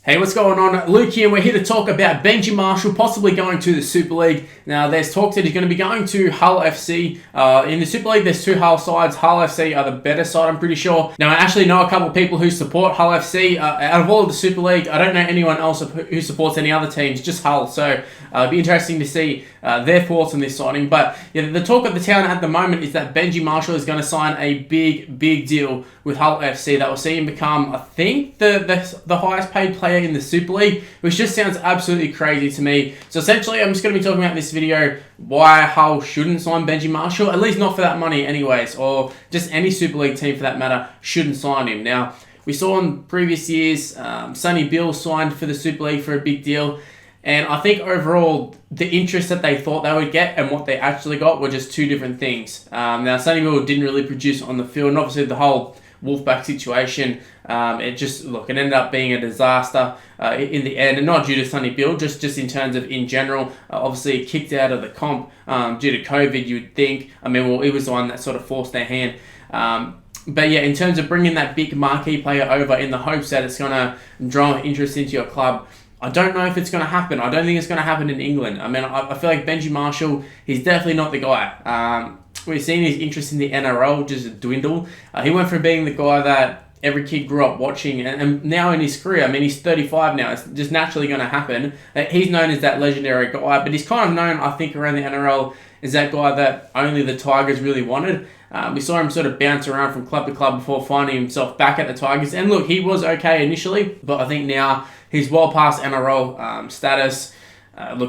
Hey, what's going on? Luke here, and we're here to talk about Benji Marshall possibly going to the Super League. Now, there's talks that he's going to be going to Hull FC. In the Super League, there's two Hull sides. Hull FC are the better side, I'm pretty sure. Now, I actually know a couple of people who support Hull FC. Out of all of the Super League, I don't know anyone else who supports any other teams, just Hull. So, it'll be interesting to see their thoughts on this signing. But, yeah, the talk of the town at the moment is that Benji Marshall is going to sign a big deal with Hull FC that will see him become, I think, the highest paid player in the Super League, which just sounds absolutely crazy to me. So essentially, I'm just going to be talking about this video why Hull shouldn't sign Benji Marshall, at least not for that money anyways, or just any Super League team for that matter shouldn't sign him. Now, we saw in previous years, Sonny Bill signed for the Super League for a big deal, and I think overall, the interest that they thought they would get and what they actually got were just two different things. Now, Sonny Bill didn't really produce on the field, and obviously the whole Wolfpack situation, it ended up being a disaster in the end, and not due to Sonny Bill, just in terms of in general. Obviously, kicked out of the comp due to COVID, you would think. He was the one that sort of forced their hand. But yeah, in terms of bringing that big marquee player over in the hopes that it's going to draw interest into your club, I don't know if it's going to happen. I don't think it's going to happen in England. I feel like Benji Marshall, he's definitely not the guy. We've seen his interest in the NRL just dwindle. He went from being the guy that every kid grew up watching, and now in his career, he's 35 now. It's just naturally going to happen. He's known as that legendary guy, but he's kind of known, I think, around the NRL as that guy that only the Tigers really wanted. We saw him sort of bounce around from club to club before finding himself back at the Tigers. And look, he was okay initially, but I think now he's well past NRL status.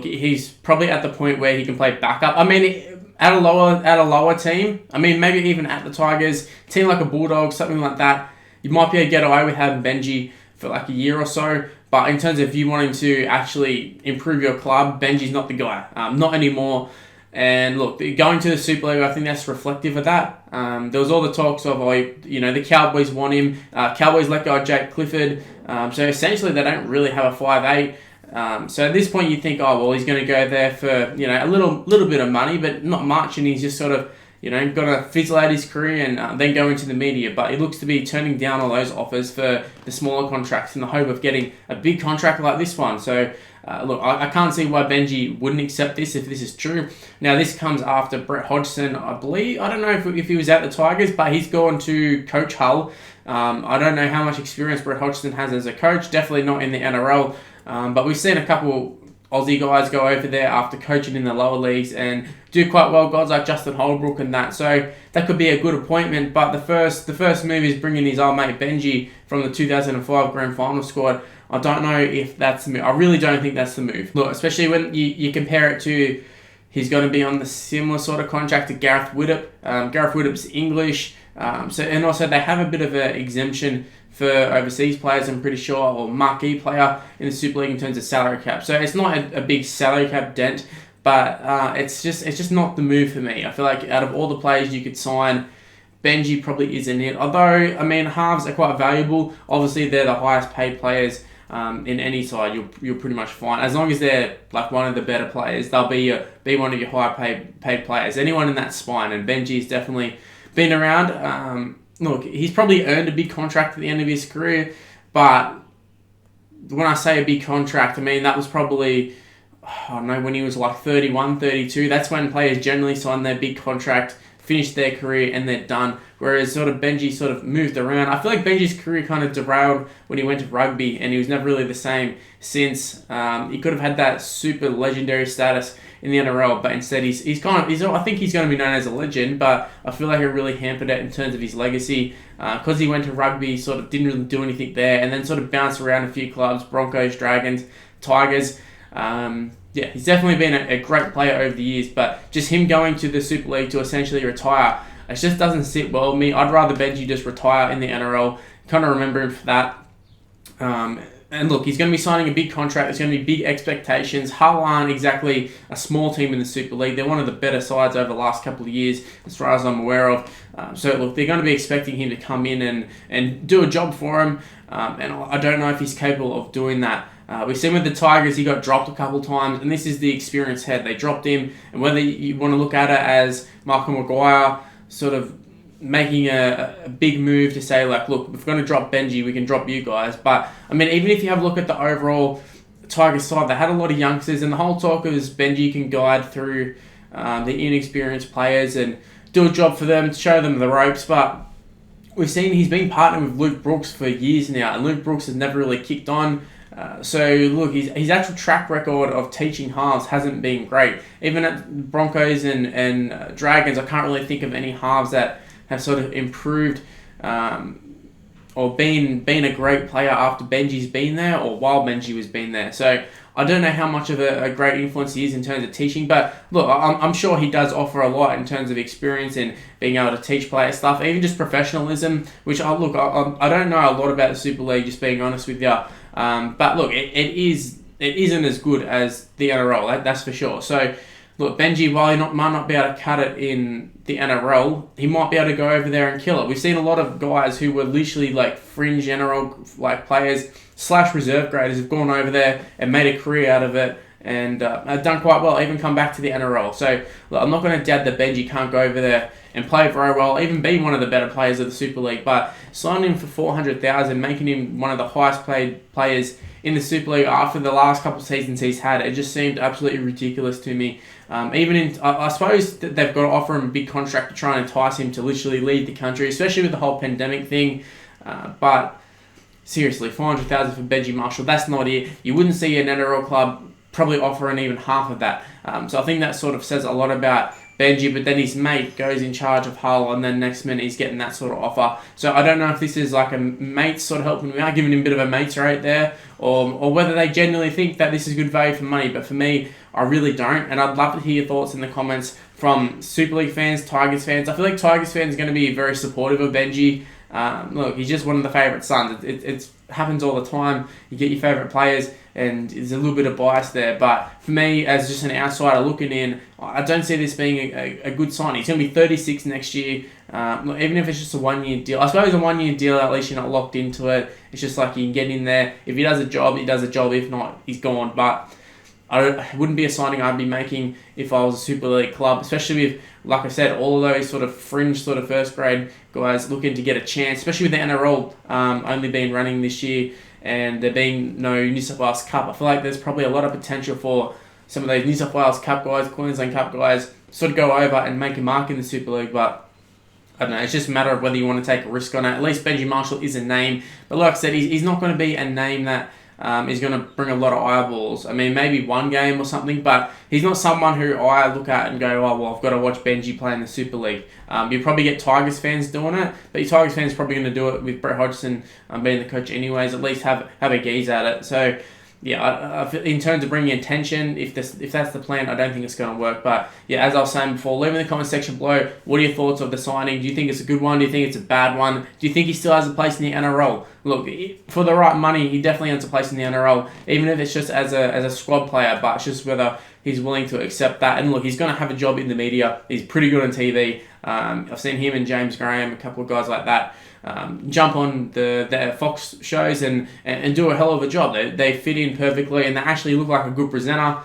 He's probably at the point where he can play backup. At a lower team, maybe even at the Tigers, team like a Bulldogs, something like that, you might be able to get away with having Benji for like a year or so. But in terms of you wanting to actually improve your club, Benji's not the guy, not anymore. And look, going to the Super League, I think that's reflective of that. There was all the talks of, the Cowboys want him. Cowboys let go of Jake Clifford. So essentially, they don't really have a 5'8". So at this point, you think, he's going to go there for a little bit of money, but not much, and he's just sort of going to fizzle out his career and then go into the media. But he looks to be turning down all those offers for the smaller contracts in the hope of getting a big contract like this one. So I can't see why Benji wouldn't accept this if this is true. Now, this comes after Brett Hodgson, I believe. I don't know if he was at the Tigers, but he's gone to coach Hull. I don't know how much experience Brett Hodgson has as a coach. Definitely not in the NRL. But we've seen a couple Aussie guys go over there after coaching in the lower leagues and do quite well, guys like Justin Holbrook and that. So that could be a good appointment. But the first move is bringing his old mate Benji from the 2005 Grand Final squad. I don't know if that's the move. I really don't think that's the move. Look, especially when you compare it to he's going to be on the similar sort of contract to Gareth Widdop. Gareth Widdop's English. And also they have a bit of an exemption for overseas players, I'm pretty sure, or marquee player in the Super League in terms of salary cap. So it's not a big salary cap dent, but it's just not the move for me. I feel like out of all the players you could sign, Benji probably isn't it. Although, halves are quite valuable. Obviously, they're the highest paid players in any side. You're pretty much fine. As long as they're like one of the better players, they'll be one of your higher paid players. Anyone in that spine, and Benji's definitely been around. Look, he's probably earned a big contract at the end of his career, but when I say a big contract, that was probably, when he was like 31, 32. That's when players generally sign their big contract, finish their career, and they're done. Whereas sort of Benji sort of moved around. I feel like Benji's career kind of derailed when he went to rugby, and he was never really the same since. He could have had that super legendary status in the NRL, but instead I think he's going to be known as a legend, but I feel like it really hampered it in terms of his legacy because he went to rugby, sort of didn't really do anything there, and then sort of bounced around a few clubs, Broncos, Dragons, Tigers. He's definitely been a great player over the years, but just him going to the Super League to essentially retire, it just doesn't sit well with me. I'd rather Benji just retire in the NRL, kind of remember him for that. And look, he's going to be signing a big contract. There's going to be big expectations. Hull aren't exactly a small team in the Super League. They're one of the better sides over the last couple of years, as far as I'm aware of. So look, they're going to be expecting him to come in and do a job for him. And I don't know if he's capable of doing that. We've seen with the Tigers, he got dropped a couple times, and this is the experienced head. They dropped him, and whether you want to look at it as Malcolm Maguire sort of making a big move to say, like, look, if we're going to drop Benji, we can drop you guys. But, I mean, even if you have a look at the overall Tigers side, they had a lot of youngsters, and the whole talk is Benji can guide through the inexperienced players and do a job for them, show them the ropes. But we've seen he's been partnered with Luke Brooks for years now, and Luke Brooks has never really kicked on. So, look, his actual track record of teaching halves hasn't been great. Even at Broncos and Dragons, I can't really think of any halves that have sort of improved or been a great player after Benji's been there or while Benji was been there. So I don't know how much of a great influence he is in terms of teaching, but look, I'm sure he does offer a lot in terms of experience and being able to teach players stuff, even just professionalism, which I don't know a lot about the Super League, just being honest with you. But look, it isn't as good as the NRL, that's for sure. So look, Benji, while he might not be able to cut it in the NRL, he might be able to go over there and kill it. We've seen a lot of guys who were literally like fringe NRL like players / reserve graders have gone over there and made a career out of it and have done quite well, even come back to the NRL. So look, I'm not going to doubt that Benji can't go over there and play very well, even be one of the better players of the Super League. But signing him for $400,000, making him one of the highest paid players in the Super League after the last couple of seasons he's had, it just seemed absolutely ridiculous to me. I suppose that they've got to offer him a big contract to try and entice him to literally leave the country, especially with the whole pandemic thing. But seriously, $400,000 for Benji Marshall, that's not it. You wouldn't see an NRL club probably offering even half of that. So I think that sort of says a lot about Benji, but then his mate goes in charge of Hull, and then next minute he's getting that sort of offer. So I don't know if this is like a mate sort of helping him out, giving him a bit of a mate's rate there, or whether they genuinely think that this is good value for money. But for me, I really don't, and I'd love to hear your thoughts in the comments from Super League fans, Tigers fans. I feel like Tigers fans are going to be very supportive of Benji. Look, he's just one of the favourite sons. It happens all the time. You get your favourite players, and there's a little bit of bias there. But for me, as just an outsider looking in, I don't see this being a good sign. He's going to be 36 next year. Look, even if it's just a 1 year deal. I suppose a 1 year deal, at least you're not locked into it. It's just like you can get in there. If he does a job, he does a job. If not, he's gone. But it wouldn't be a signing I'd be making if I was a Super League club, especially with, like I said, all of those sort of fringe sort of first grade guys looking to get a chance, especially with the NRL only being running this year and there being no New South Wales Cup. I feel like there's probably a lot of potential for some of those New South Wales Cup guys, Queensland Cup guys, sort of go over and make a mark in the Super League. But I don't know, it's just a matter of whether you want to take a risk on it. At least Benji Marshall is a name, but like I said, he's not going to be a name that is going to bring a lot of eyeballs. I mean, maybe one game or something, but he's not someone who I look at and go, oh, well, I've got to watch Benji play in the Super League. You probably get Tigers fans doing it, but your Tigers fans are probably going to do it with Brett Hodgson being the coach anyways, at least have a gaze at it. So, yeah, in terms of bringing attention, if that's the plan, I don't think it's going to work. But yeah, as I was saying before, leave in the comment section below, what are your thoughts of the signing? Do you think it's a good one? Do you think it's a bad one? Do you think he still has a place in the NRL? Look, for the right money, he definitely has a place in the NRL, even if it's just as a squad player, but it's just whether he's willing to accept that. And look, he's going to have a job in the media. He's pretty good on TV. I've seen him and James Graham, a couple of guys like that, jump on the Fox shows and do a hell of a job. They fit in perfectly, and they actually look like a good presenter.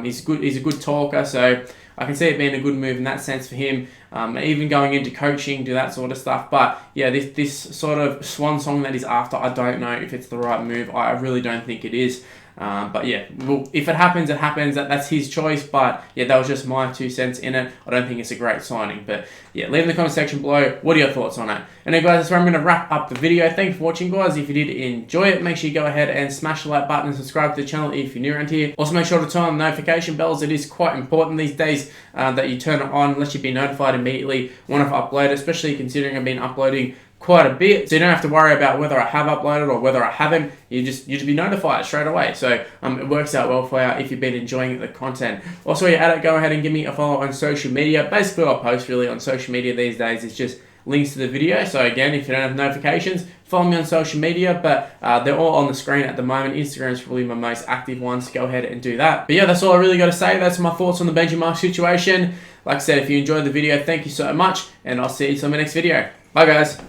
He's a good talker, so I can see it being a good move in that sense for him. Even going into coaching, do that sort of stuff. But yeah, this sort of swan song that he's after, I don't know if it's the right move. I really don't think it is. But yeah, well, if it happens, it happens. That's his choice. But yeah, that was just my 2 cents in it. I don't think it's a great signing. But yeah, leave in the comment section below. What are your thoughts on it? And then guys, that's where I'm going to wrap up the video. Thanks for watching, guys. If you did enjoy it, make sure you go ahead and smash the like button and subscribe to the channel if you're new around here. Also, make sure to turn on the notification bells. It is quite important these days that you turn it on, unless you've been notified immediately when I've uploaded, especially considering I've been uploading quite a bit, so you don't have to worry about whether I have uploaded or whether I haven't. You just be notified straight away. So it works out well for you if you've been enjoying the content. Also, while you're at it, go ahead and give me a follow on social media. Basically, what I post really on social media these days is just links to the video. So again, if you don't have notifications, follow me on social media, but they're all on the screen at the moment. Instagram is probably my most active one, so go ahead and do that. But yeah, that's all I really got to say. That's my thoughts on the Benji Marshall situation. Like I said, if you enjoyed the video, thank you so much, and I'll see you in my next video. Bye guys.